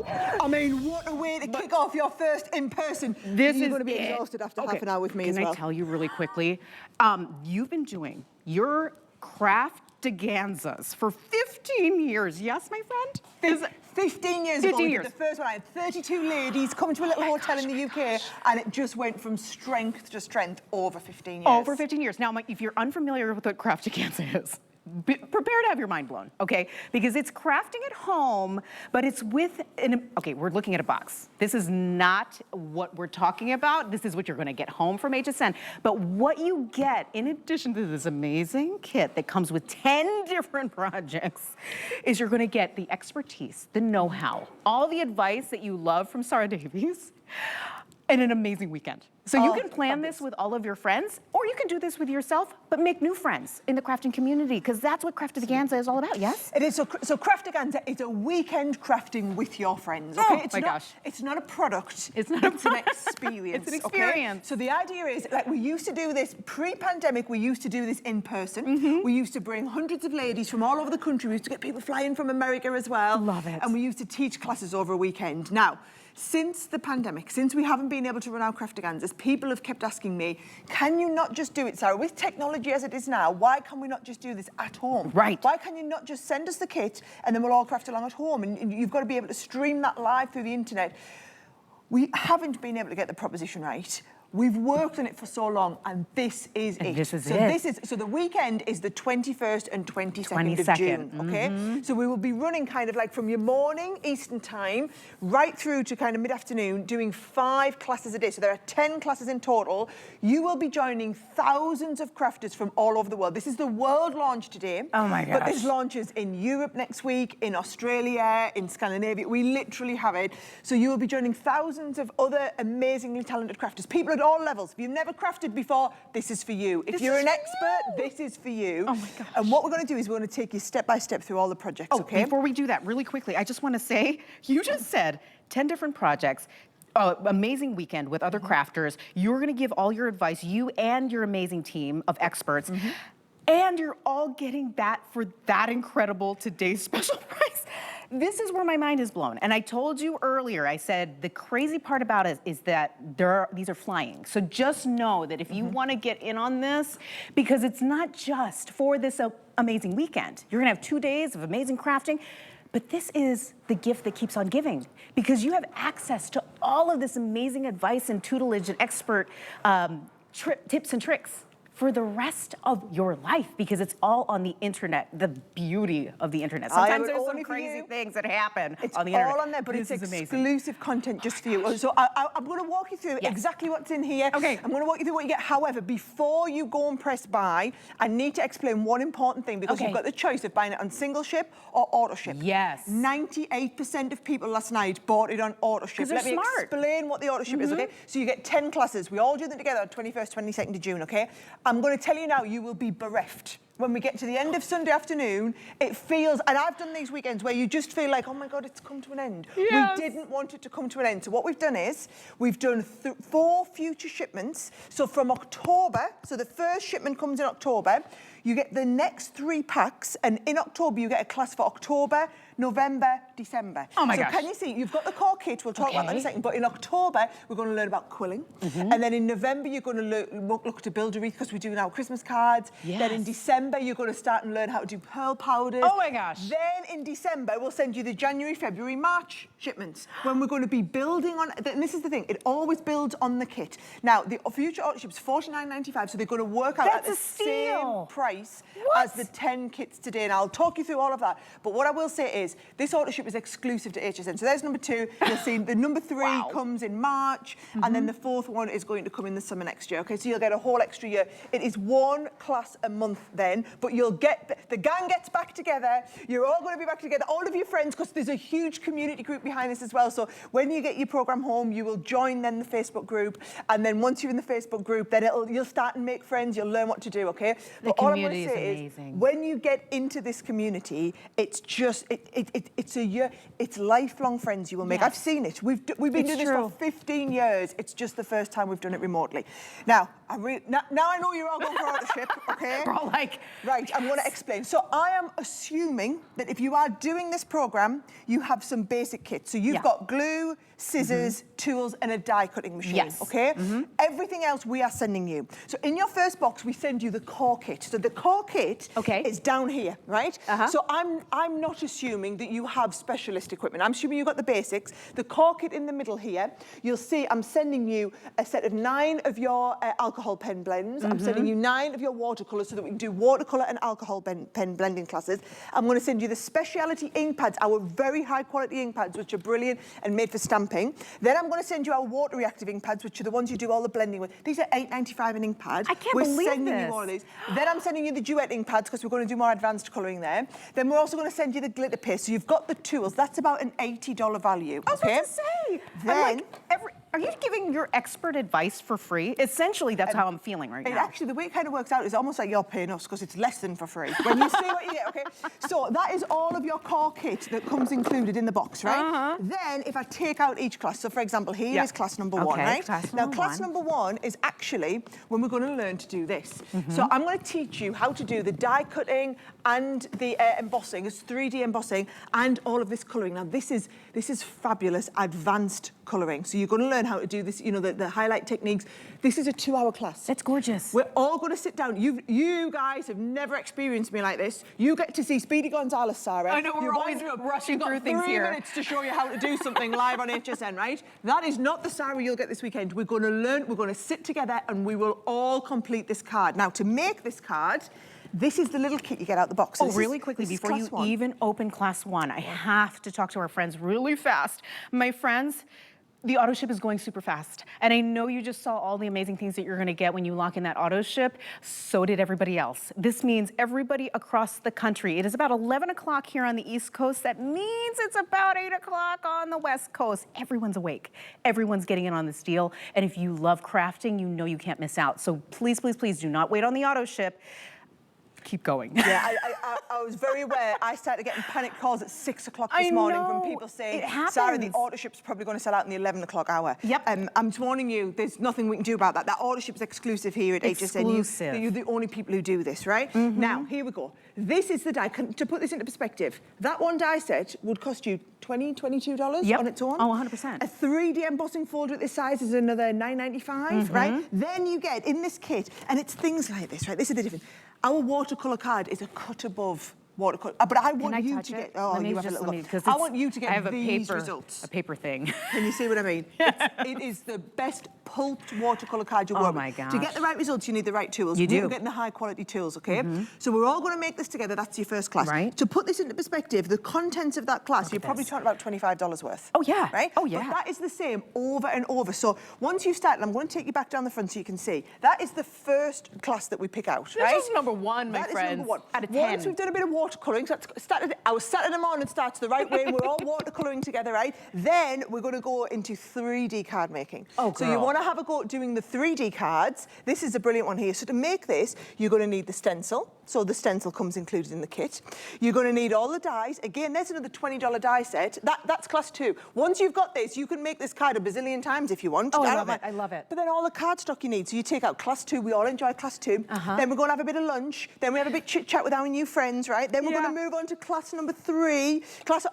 I mean, what a way to kick off your first in-person. You're going to be exhausted after half an hour with me as well. Can I tell you really quickly? You've been doing your Craftaganzas for 15 years. Yes, my friend? 15 years ago, we did the first one. I had 32 ladies come to a little hotel in the UK, and it just went from strength to strength over 15 years. Over 15 years. Now, if you're unfamiliar with what Craftaganza is, prepare to have your mind blown, okay? Because it's crafting at home, but it's with okay, we're looking at a box. This is not what we're talking about. This is what you're gonna get home from HSN. But what you get, in addition to this amazing kit that comes with 10 different projects, is you're gonna get the expertise, the know-how, all the advice that you love from Sara Davies, and an amazing weekend. So you can plan this with all of your friends, or you can do this with yourself, but make new friends in the crafting community, because that's what Craftaganza is all about, yes? It is. So Craftaganza is a weekend crafting with your friends, okay? Oh my gosh. It's not a product. It's not an experience. It's an experience. Okay? So the idea is, like, we used to do this pre-pandemic, we used to do this in person. We used to bring hundreds of ladies from all over the country. We used to get people flying from America as well. Love it. And we used to teach classes over a weekend. Now, since the pandemic, since we haven't been able to run our Craftaganzas, people have kept asking me, can you not just do it, Sarah? With technology as it is now, why can we not just do this at home? Right. Why can you not just send us the kit and then we'll all craft along at home? And you've got to be able to stream that live through the internet. We haven't been able to get the proposition right. We've worked on it for so long, and this is it. This is it. So the weekend is the 21st and 22nd of June, okay? So we will be running kind of like from your morning Eastern time right through to kind of mid-afternoon, doing 5 classes a day. So there are 10 classes in total. You will be joining thousands of crafters from all over the world. This is the world launch today. Oh my gosh. But this launches in Europe next week, in Australia, in Scandinavia. We literally have it. So you will be joining thousands of other amazingly talented crafters. People at all levels. If you've never crafted before, this is for you. If you're an expert, this is for you. Oh my gosh. And what we're going to do is we're going to take you step by step through all the projects, okay? Before we do that, really quickly, I just want to say, you just said 10 different projects, amazing weekend with other crafters. You're going to give all your advice, you and your amazing team of experts, and you're all getting that for that incredible today's special price. This is where my mind is blown. And I told you earlier, I said the crazy part about it is that these are flying. So just know that if you want to get in on this, because it's not just for this amazing weekend. You're gonna have 2 days of amazing crafting, but this is the gift that keeps on giving, because you have access to all of this amazing advice and tutelage and expert tips and tricks for the rest of your life, because it's all on the internet, the beauty of the internet. Sometimes there's some crazy things that happen on the internet. It's all on there, but it's exclusive content just for you. So I'm going to walk you through exactly what's in here. Okay. I'm going to walk you through what you get. However, before you go and press buy, I need to explain one important thing, because you've got the choice of buying it on single ship or auto ship. Yes. 98% of people last night bought it on auto ship. Let me explain what the auto ship is, okay? So you get 10 classes. We all do them together on 21st, 22nd of June, okay? I'm going to tell you now, you will be bereft. When we get to the end of Sunday afternoon, it feels, and I've done these weekends where you just feel like, oh my God, it's come to an end. Yes. We didn't want it to come to an end. So what we've done is, we've done 4 future shipments. So from October, so the first shipment comes in October, you get the next 3 packs, and in October, you get a class for October, November, December. Oh my gosh. So can you see, you've got the core kit, we'll talk about that in a second, but in October, we're going to learn about quilling. And then in November, you're going to look to build a wreath, because we do now Christmas cards. Yes. Then in December, you're going to start and learn how to do pearl powders. Oh my gosh. Then in December, we'll send you the January, February, March shipments, when we're going to be building on, and this is the thing, it always builds on the kit. Now, the future auto ship's $49.95, so they're going to work out at the same price as the 10 kits today, and I'll talk you through all of that. But what I will say is, this auto ship is exclusive to HSN. So there's number 2. You'll see the number 3 comes in March, and then the 4th one is going to come in the summer next year. Okay, so you'll get a whole extra year. It is 1 class a month then, but you'll get, the gang gets back together. You're all going to be back together, all of your friends, because there's a huge community group behind this as well. So when you get your program home, you will join then the Facebook group, and then once you're in the Facebook group, then you'll start and make friends. You'll learn what to do. Okay, the community is amazing. When you get into this community, it's just it's lifelong friends you will make. I've seen it. We've been doing this for 15 years. It's just the first time we've done it remotely. Now, now I know you're all going for AutoShip, okay? We're all like... Right, I'm going to explain. So I am assuming that if you are doing this program, you have some basic kits. So you've got glue, scissors, tools, and a die cutting machine, okay? Everything else we are sending you. So in your first box, we send you the core kit. So the core kit is down here, right? So I'm not assuming that you have specialist equipment. I'm assuming you've got the basics. The core kit in the middle here, you'll see I'm sending you a set of 9 of your alcohol pen blends. I'm sending you 9 of your watercolors so that we can do watercolor and alcohol pen blending classes. I'm going to send you the speciality ink pads, our very high quality ink pads, which are brilliant and made for stamping. Then I'm going to send you our water reactive ink pads, which are the ones you do all the blending with. These are $8.95 an ink pad. I can't believe We're sending this. you all of these. Then I'm sending you the duet ink pads because we're going to do more advanced colouring there. Then we're also going to send you the glitter paste. So you've got the tools. That's about an $80 value. I was about to say. Then, are you giving your expert advice for free? Essentially, that's how I'm feeling right now. Actually, the way it kind of works out is almost like you're paying us because it's less than for free. When you see what you get, okay? So that is all of your core kit that comes included in the box, right? Then if I take out each class, so for example, here is class number 1, right? Class number 1 is actually when we're going to learn to do this. So I'm going to teach you how to do the die cutting and the embossing, it's 3D embossing, and all of this colouring. Now this is fabulous advanced colouring. So you're going to learn how to do this, you know, the highlight techniques. This is a 2-hour class. That's gorgeous. We're all going to sit down. You guys have never experienced me like this. You get to see Speedy Gonzalez, Sarah. I know, we're always rushing through things here. 3 minutes to show you how to do something live on HSN, right? That is not the Sarah you'll get this weekend. We're going to learn, we're going to sit together, and we will all complete this card. Now, to make this card, this is the little kit you get out the box. So really quickly, before you even open class 1, I have to talk to our friends really fast. My friends, the AutoShip is going super fast. And I know you just saw all the amazing things that you're gonna get when you lock in that AutoShip. So did everybody else. This means everybody across the country. It is about 11 o'clock here on the East Coast. That means it's about 8 o'clock on the West Coast. Everyone's awake. Everyone's getting in on this deal. And if you love crafting, you know you can't miss out. So please, please, please do not wait on the AutoShip. Keep going. Yeah, I was very aware. I started getting panic calls at 6 o'clock this morning from people saying, Sarah, the AutoShip's probably going to sell out in the 11 o'clock hour. Yep. I'm just warning you, there's nothing we can do about that. That AutoShip is exclusive here at HSN. You're the only people who do this, right? Now, here we go. This is the die. To put this into perspective, that one die set would cost you $22 on its own. Oh, 100%. A 3D embossing folder at this size is another $9.95, right? Then you get in this kit, and it's things like this, right? This is the difference. Our watercolor card is a cut above watercolor, but I want you to get. Oh, you have a little. I want you to get these results. A paper thing. Can you see what I mean? It is the best pulped watercolor card you'll work with. Oh my gosh. To get the right results, you need the right tools. You do. We're getting the high quality tools, okay? So we're all going to make this together. That's your first class. Right. To put this into perspective, the contents of that class, you're probably talking about $25 worth. Oh yeah. Right? Oh yeah. But that is the same over and over. So once you start, and I'm going to take you back down the front so you can see, that is the first class that we pick out, right? This is number 1, my friends. That is number 1. Out of 10. Once we've done a bit of watercolouring, so our Saturday morning starts the right way, we're all watercolouring together, right? Then we're going to go into 3D card making. Oh, so you want to have a go at doing the 3D cards. This is a brilliant one here. So to make this, you're going to need the stencil. So the stencil comes included in the kit. You're going to need all the dies. Again, there's another $20 die set. That's class 2. Once you've got this, you can make this card a bazillion times if you want. Oh, I love it. I love it. But then all the cardstock you need. So you take out class 2. We all enjoy class 2. Then we're going to have a bit of lunch. Then we have a bit chit chat with our new friends, right? Then we're going to move on to class number 3. Class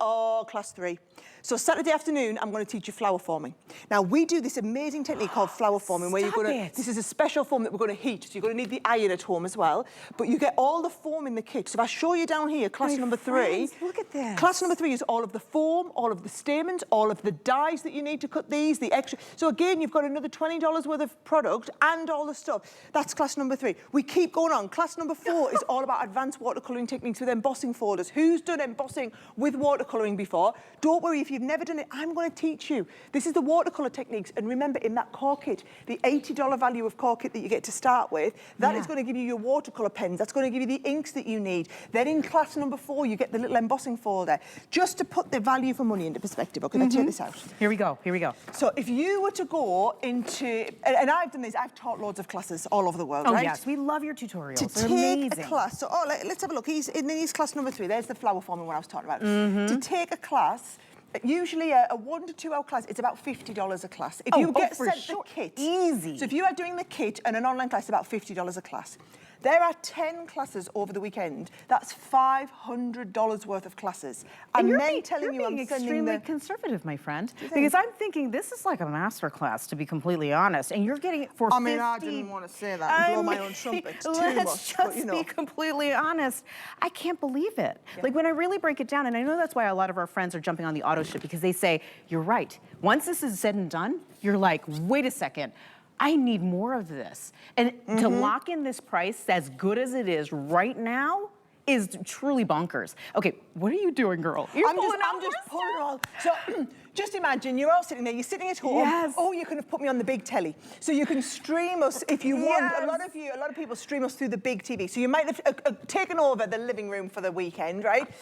3. So Saturday afternoon, I'm going to teach you flower forming. Now, we do this amazing technique called flower forming where you're going to, this is a special form that we're going to heat. So you're going to need the iron at home as well. But you get all the foam in the kit. So if I show you down here, class number 3. Look at this. Class number 3 is all of the foam, all of the stamens, all of the dies that you need to cut these, the extra. So again, you've got another $20 worth of product and all the stuff. That's class number 3. We keep going on. Class number 4 is all about advanced watercolouring techniques with embossing folders. Who's done embossing with watercolouring before? Don't worry, if you've never done it, I'm going to teach you. This is the watercolour techniques. And remember, in that core kit, the $80 value of core kit that you get to start with, that is going to give you your watercolour pens. That's going to give you the inks that you need. Then in class number 4, you get the little embossing folder. Just to put the value for money into perspective, okay, let's take this out. Here we go, here we go. So if you were to go into, and I've done this, I've taught loads of classes all over the world, right? Oh yes, we love your tutorials. To take a class, so let's have a look. He's in his class number 3. There's the flower forming one I was talking about. To take a class, Usually a 1 to 2 hour class, it's about $50 a class. If you get for sent sure. the kit. Easy. So if you are doing the kit and an online class, it's about $50 a class. There are 10 classes over the weekend. That's $500 worth of classes. And you're then being, telling you're you being I'm sending extremely the... conservative, my friend. you think? Because I'm thinking this is like a master class, to be completely honest. And you're getting it for I mean, 50. I didn't want to say that and blow my own trumpet too Let's much, just but you know. be completely honest. I can't believe it. Like when I really break it down, and I know that's why a lot of our friends are jumping on the AutoShip, because they say, you're right. Once this is said and done, you're like, wait a second. I need more of this. And to lock in this price as good as it is right now is truly bonkers. Okay, what are you doing, girl? I'm just pulling it all. So just imagine you're all sitting there, you're sitting at home. Yes. Oh, you could have put me on the big telly. So you can stream us if you want. A lot of people stream us through the big TV. So you might have taken over the living room for the weekend, right?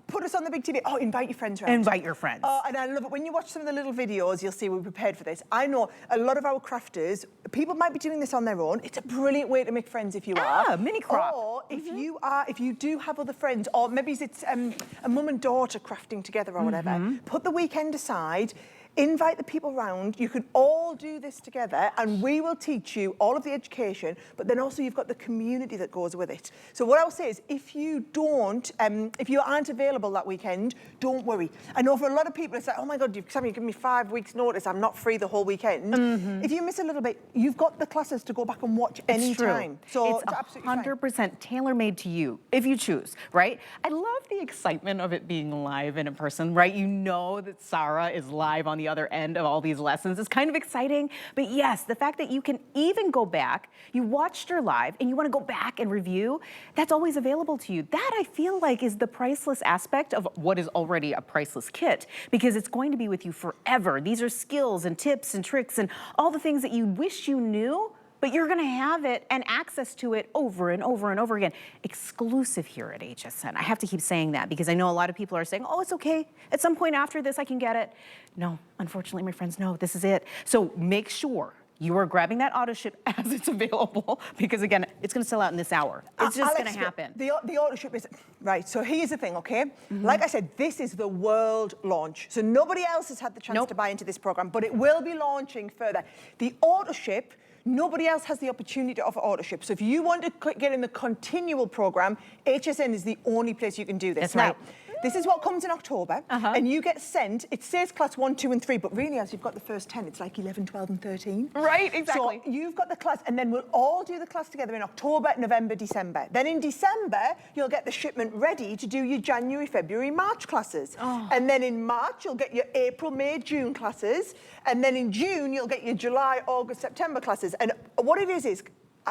Put us on the big TV. Oh, invite your friends around. Invite your friends. Oh, and I love it. When you watch some of the little videos, you'll see we're prepared for this. I know a lot of our crafters, people might be doing this on their own. It's a brilliant way to make friends if you are. Mini crop. Or if you do have other friends, or maybe it's a mum and daughter crafting together or whatever, put the weekend aside. Invite the people round. You can all do this together, and we will teach you all of the education, but then also you've got the community that goes with it. So what I'll say is, if you aren't available that weekend, don't worry. I know for a lot of people, it's like, oh my God, you've given me 5 weeks notice, I'm not free the whole weekend. If you miss a little bit, you've got the classes to go back and watch anytime. So it's absolutely fine. 100% tailor-made to you, if you choose, right? I love the excitement of it being live and in person, right? You know that Sara is live on the other end of all these lessons. It's kind of exciting, but yes, the fact that you can even go back, you watched her live and you want to go back and review, that's always available to you. That I feel like is the priceless aspect of what is already a priceless kit, because it's going to be with you forever. These are skills and tips and tricks and all the things that you wish you knew, but you're gonna have it and access to it over and over and over again. Exclusive here at HSN. I have to keep saying that because I know a lot of people are saying, oh, it's okay. At some point after this, I can get it. No, unfortunately, my friends, no, this is it. So make sure you are grabbing that AutoShip as it's available, because again, it's gonna sell out in this hour. It's just gonna happen. The AutoShip is, right, so here's the thing, okay? Like I said, this is the world launch. So nobody else has had the chance to buy into this program, but it will be launching further. The AutoShip, nobody else has the opportunity to offer AutoShip. So if you want to get in the continual program, HSN is the only place you can do this. That's right. This is what comes in October, and you get sent, it says class 1, 2, and 3, but really as you've got the first 10, it's like 11, 12, and 13. Right, exactly. So you've got the class, and then we'll all do the class together in October, November, December. Then in December, you'll get the shipment ready to do your January, February, March classes. And then in March, you'll get your April, May, June classes. And then in June, you'll get your July, August, September classes. And what it is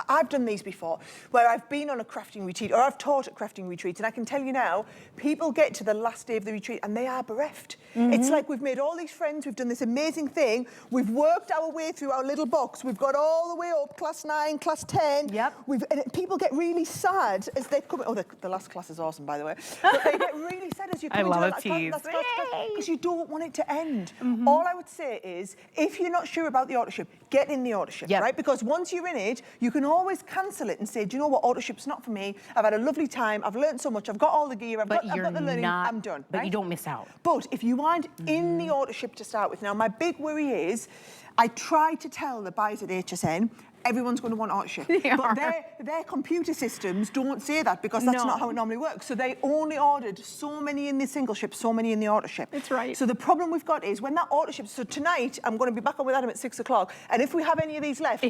I've done these before, where I've been on a crafting retreat, or I've taught at crafting retreats, and I can tell you now, people get to the last day of the retreat and they are bereft. It's like we've made all these friends, we've done this amazing thing, we've worked our way through our little box, we've got all the way up, class 9, class 10. And people get really sad as they come, the last class is awesome, by the way, but they get really sad as you come into that class, because you don't want it to end. All I would say is, if you're not sure about the AutoShip, get in the AutoShip, right? Because once you're in it, you can always cancel it and say, do you know what, AutoShip's not for me. I've had a lovely time. I've learned so much. I've got all the gear. I've got the learning. I'm done. But you don't miss out. But if you aren't in the AutoShip to start with, now my big worry is, I try to tell the buyers at HSN, everyone's going to want AutoShip. But their computer systems don't say that, because that's not how it normally works. So they only ordered so many in the single ship, so many in the AutoShip. That's right. So the problem we've got is when that AutoShip, so tonight I'm going to be back on with Adam at 6 o'clock, and if we have any of these left,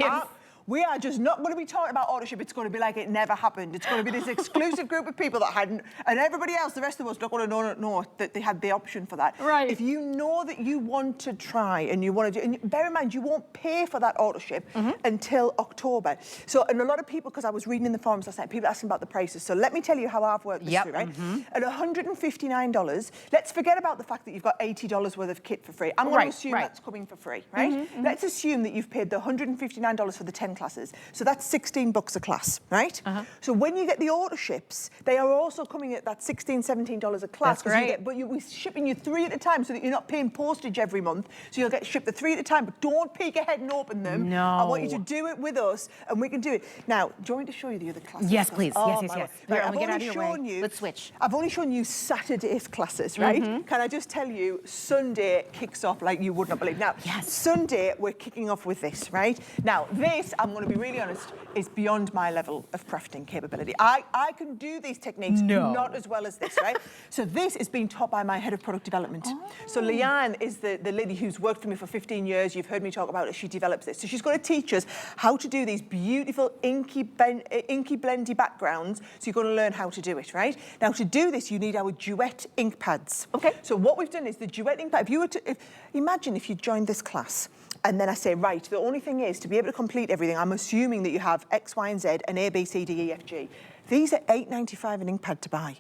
we are just not going to be talking about AutoShip. It's going to be like it never happened. It's going to be this exclusive group of people that hadn't, and everybody else, the rest of us, not going to know that they had the option for that. Right. If you know that you want to try and you want to do, and bear in mind, you won't pay for that AutoShip until October. So, and a lot of people, because I was reading in the forums last night, people asking about the prices. So let me tell you how I've worked this through, right? At $159, let's forget about the fact that you've got $80 worth of kit for free. I'm going to assume that's coming for free, right? Let's assume that you've paid the $159 for the 10 10 classes. So that's $16 a class, right? So when you get the AutoShips, they are also coming at that $16, $17 a class. That's great. We're shipping you 3 at a time so that you're not paying postage every month. So you'll get shipped the 3 at a time, but don't peek ahead and open them. No. I want you to do it with us, and we can do it. Now, do you want me to show you the other classes? Yes, please. Oh, yes. Right, Here, I've get out only of your shown way. you. Let's switch. I've only shown you Saturday's classes, right? Can I just tell you, Sunday kicks off like you would not believe. Now, Sunday, we're kicking off with this, right? Now, this, I'm going to be really honest, is beyond my level of crafting capability. I can do these techniques, not as well as this, right? So this is being taught by my head of product development. So Leann is the lady who's worked for me for 15 years. You've heard me talk about it. She develops this. So she's going to teach us how to do these beautiful inky blendy backgrounds. So you're going to learn how to do it, right? Now, to do this, you need our Duet ink pads. Okay. So what we've done is the Duet ink pad. If you were to, imagine if you joined this class, and then I say, right, the only thing is, to be able to complete everything, I'm assuming that you have X, Y, and Z, and A, B, C, D, E, F, G. These are $8.95 an ink pad to buy.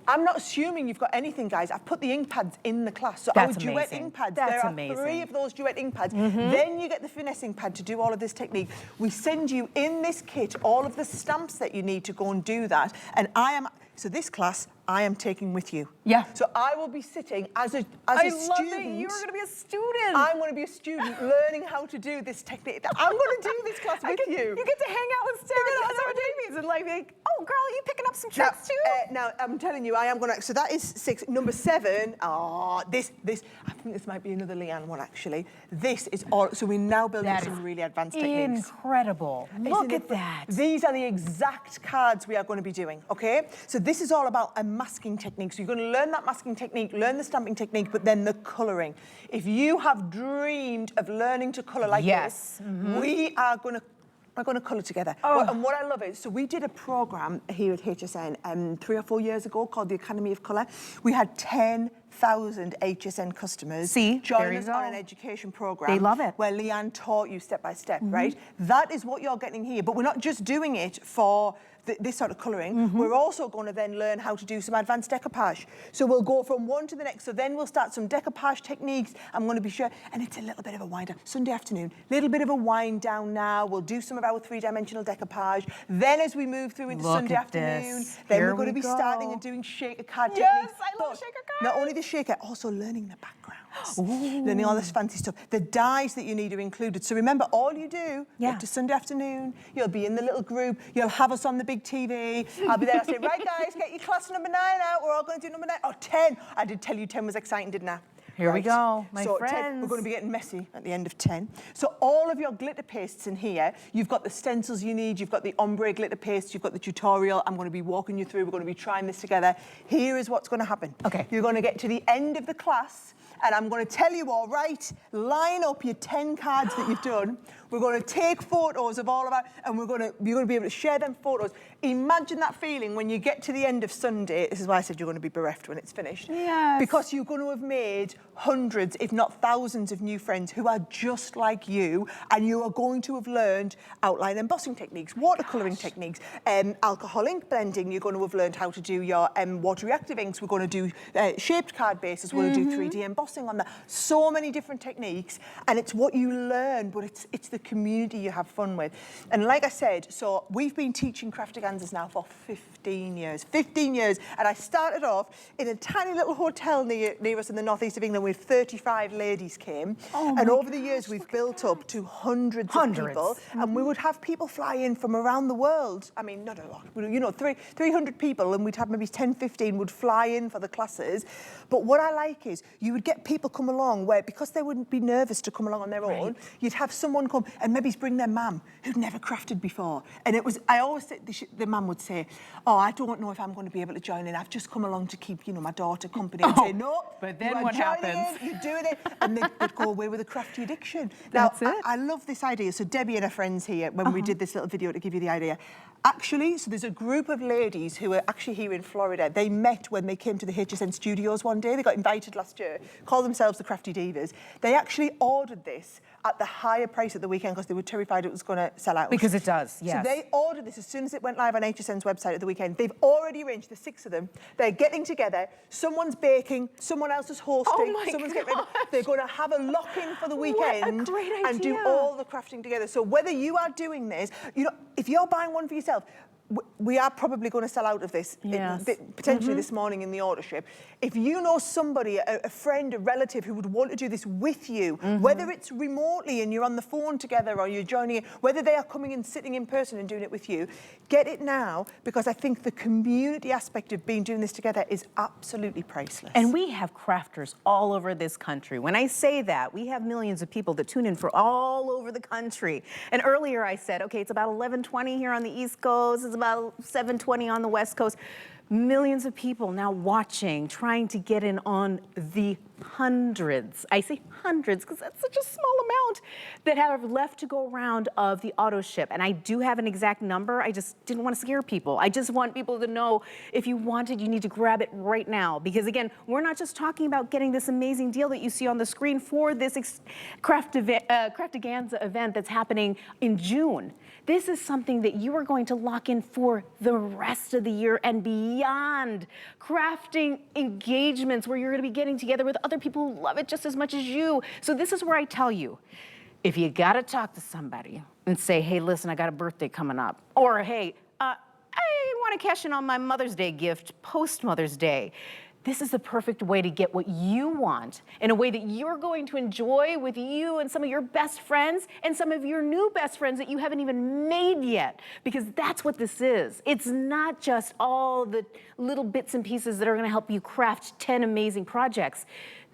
I'm not assuming you've got anything, guys. I've put the ink pads in the class. So That's our Duet amazing. ink pads, That's there are amazing. 3 of those Duet ink pads. Then you get the finessing pad to do all of this technique. We send you in this kit all of the stamps that you need to go and do that. And so this class, I am taking with you. Yeah. So I will be sitting as a student. I love that you're going to be a student. I'm going to be a student learning how to do this technique. I'm going to do this class with you. You get to hang out with Sara Davies and like, oh, girl, are you picking up some tricks too? Now, I'm telling you, I am going to. So that is 6. Number 7. This. I think this might be another Leann one actually. This is all. So we're now building some really advanced techniques. Incredible. Look at that. These are the exact cards we are going to be doing. Okay. So this is all about a masking technique. So you're going to learn that masking technique, learn the stamping technique, but then the colouring. If you have dreamed of learning to colour like this, we are going to colour together. And what I love is, so we did a programme here at HSN 3 or 4 years ago called the Academy of Colour. We had 10,000 HSN customers join us on an education programme. They love it. Where Leann taught you step by step, right? That is what you're getting here. But we're not just doing it for this sort of colouring. We're also going to then learn how to do some advanced decoupage. So we'll go from one to the next. So then we'll start some decoupage techniques. I'm going to be sure, and it's a little bit of a wind down. Sunday afternoon, little bit of a wind down now. We'll do some of our 3-dimensional decoupage. Then as we move through into Sunday afternoon, then we're going to be starting and doing shaker card techniques. Yes, I love shaker cards. Not only the shaker, also learning the backgrounds. Learning all this fancy stuff. The dies that you need are included. So remember, all you do, get to Sunday afternoon, you'll be in the little group, you'll have us on the big TV. I'll be there, I'll say, right guys, get your class number 9 out. We're all going to do number 9. Oh, 10. I did tell you 10 was exciting, didn't I? Here we go, my friends. 10, we're going to be getting messy at the end of 10. So all of your glitter pastes in here, you've got the stencils you need, you've got the ombre glitter paste, you've got the tutorial. I'm going to be walking you through. We're going to be trying this together. Here is what's going to happen. Okay. You're going to get to the end of the class, and I'm going to tell you, all right, line up your 10 cards that you've done. We're going to take photos of all of that, and you're going to be able to share them photos. Imagine that feeling when you get to the end of Sunday. This is why I said you're going to be bereft when it's finished. Yes. Because you're going to have made hundreds, if not thousands, of new friends who are just like you, and you are going to have learned outline embossing techniques, watercolouring techniques, alcohol ink blending. You're going to have learned how to do your water reactive inks. We're going to do shaped card bases. We'll do 3D embossing on that. So many different techniques, and it's what you learn, but it's the community you have fun with. And like I said, so we've been teaching Craftaganzas now for 15 years. 15 years, and I started off in a tiny little hotel near us in the northeast of England with 35 ladies came. And over the years, we've built up to hundreds of people, and we would have people fly in from around the world. I mean, not a lot, you know, 300 people, and we'd have maybe 10, 15 would fly in for the classes. But what I like is you would get people come along where, because they wouldn't be nervous to come along on their own, you'd have someone come and maybe bring their mum who'd never crafted before. And it was, I always say, the mum would say, oh, I don't know if I'm going to be able to join in. I've just come along to keep, you know, my daughter company. And say, no, but then what happens? You're doing it. And they'd go away with a crafty addiction. Now, I love this idea. So Debbie and her friends here, when we did this little video to give you the idea, Actually, so there's a group of ladies who are actually here in Florida. They met when they came to the HSN studios one day. They got invited last year, call themselves the Crafty Divas. They actually ordered this at the higher price at the weekend because they were terrified it was going to sell out. Because it does, yes. So they ordered this as soon as it went live on HSN's website at the weekend. They've already arranged, the 6 of them, they're getting together, someone's baking, someone else is hosting, someone's getting ready. They're going to have a lock-in for the weekend and do all the crafting together. So whether you are doing this, you know, if you're buying one for yourself, we are probably going to sell out of this potentially this morning in the AutoShip. If you know somebody, a friend, a relative who would want to do this with you, whether it's remotely and you're on the phone together or you're joining it, whether they are coming and sitting in person and doing it with you, get it now, because I think the community aspect of doing this together is absolutely priceless. And we have crafters all over this country. When I say that, we have millions of people that tune in from all over the country. And earlier I said, okay, it's about 11:20 here on the East Coast, it's about 7:20 on the West Coast. Millions of people now watching, trying to get in on the hundreds. I say hundreds because that's such a small amount that have left to go around of the AutoShip. And I do have an exact number. I just didn't want to scare people. I just want people to know if you want it, you need to grab it right now. Because again, we're not just talking about getting this amazing deal that you see on the screen for this Craftaganza event that's happening in June. This is something that you are going to lock in for the rest of the year and beyond. Crafting engagements where you're going to be getting together with other people who love it just as much as you. So this is where I tell you, if you got to talk to somebody and say, hey, listen, I got a birthday coming up. Or, hey, I want to cash in on my Mother's Day gift post Mother's Day. This is the perfect way to get what you want in a way that you're going to enjoy with you and some of your best friends and some of your new best friends that you haven't even made yet, because that's what this is. It's not just all the little bits and pieces that are going to help you craft 10 amazing projects.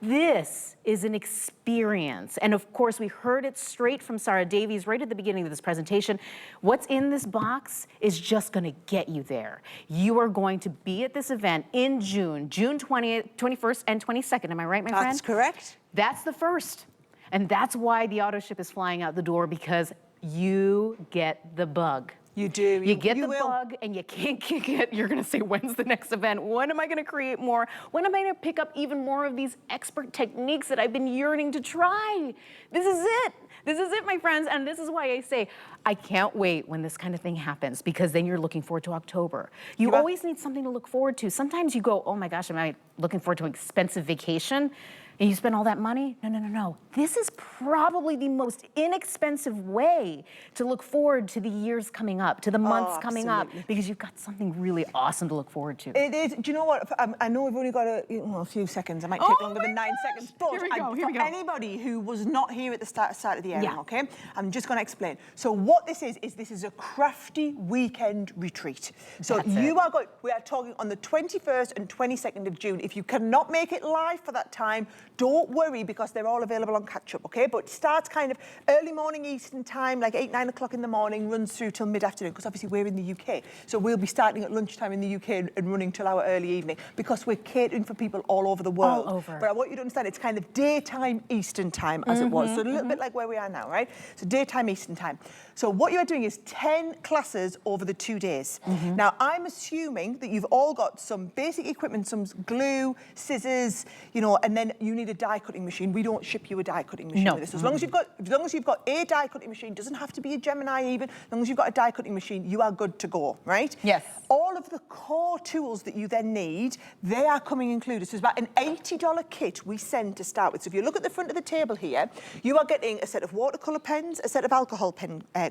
This is an experience. And of course, we heard it straight from Sara Davies right at the beginning of this presentation. What's in this box is just going to get you there. You are going to be at this event in June 20th, 21st, and 22nd. Am I right, my friend? That's correct. That's the first. And that's why the AutoShip is flying out the door, because you get the bug. You do. You get the bug and you can't kick it. You're going to say, when's the next event? When am I going to create more? When am I going to pick up even more of these expert techniques that I've been yearning to try? This is it. This is it, my friends. And this is why I say, I can't wait when this kind of thing happens, because then you're looking forward to October. You always need something to look forward to. Sometimes you go, oh my gosh, am I looking forward to an expensive vacation? And you spend all that money? No, no, no, no. This is probably the most inexpensive way to look forward to the years coming up, to the months coming up, because you've got something really awesome to look forward to. It is. Do you know what? I know we've only got a few seconds. I might take longer than 9 seconds. But here we go. Anybody who was not here at the start of the airing, okay? I'm just going to explain. So what this is a crafty weekend retreat. So we are talking on the 21st and 22nd of June. If you cannot make it live for that time, don't worry, because they're all available on catch-up, okay? But it starts kind of early morning Eastern time, like 8, 9 o'clock in the morning, runs through till mid-afternoon, because obviously we're in the UK. So we'll be starting at lunchtime in the UK and running till our early evening, because we're catering for people all over the world. All over. But I want you to understand, it's kind of daytime Eastern time, as it was. So a little bit like where we are now, right? So daytime Eastern time. So what you are doing is 10 classes over the 2 days. Now, I'm assuming that you've all got some basic equipment, some glue, scissors, you know, and then you need a die cutting machine. We don't ship you a die cutting machine with this. As long as you've got a die cutting machine, doesn't have to be a Gemini even, as long as you've got a die cutting machine, you are good to go, right? Yes. All of the core tools that you then need, they are coming included. So it's about an $80 kit we send to start with. So if you look at the front of the table here, you are getting a set of watercolor pens, a set of alcohol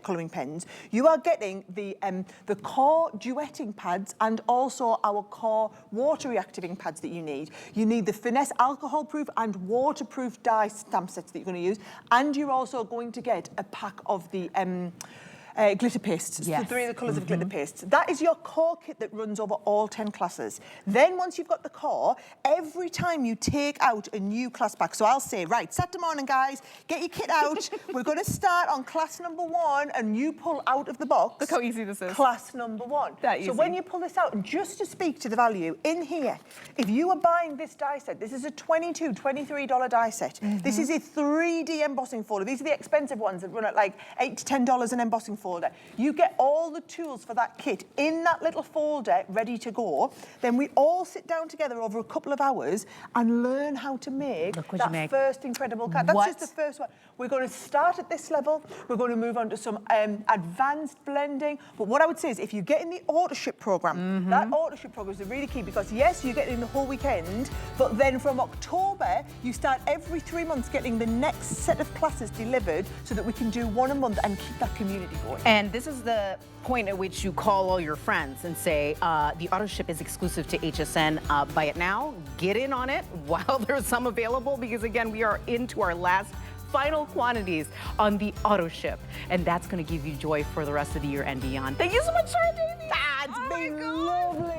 colouring pens. You are getting the core duetting pads and also our core water reactivating pads that you need. You need the Finesse alcohol proof and waterproof die stamp sets that you're going to use. And you're also going to get a pack of the glitter pastes, yes. the 3 of the colours of glitter pastes. That is your core kit that runs over all 10 classes. Then once you've got the core, every time you take out a new class pack, so I'll say, right, Saturday morning, guys, get your kit out. We're going to start on class number 1, and you pull out of the box. Look how easy this is. Class number 1. That easy. So when you pull this out, and just to speak to the value, in here, if you are buying this die set, this is a $22, $23 die set. This is a 3D embossing folder. These are the expensive ones that run at like $8 to $10 an embossing folder. folder. You get all the tools for that kit in that little folder ready to go. Then we all sit down together over a couple of hours and learn how to make that first incredible card. That's just the first one. We're going to start at this level. We're going to move on to some advanced blending. But what I would say is if you get in the AutoShip program, that AutoShip program is really key because yes, you get in the whole weekend, but then from October, you start every 3 months getting the next set of classes delivered so that we can do one a month and keep that community going. And this is the point at which you call all your friends and say, the AutoShip is exclusive to HSN. Buy it now, get in on it while there's some available, because again, we are into our last final quantities on the AutoShip, and that's going to give you joy for the rest of the year and beyond. Thank you so much, Sara, Davies. It's been lovely.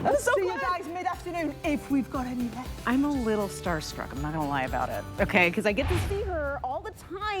I'll see you guys mid-afternoon if we've got any left. I'm a little starstruck. I'm not going to lie about it, okay? Because I get to see her all the time.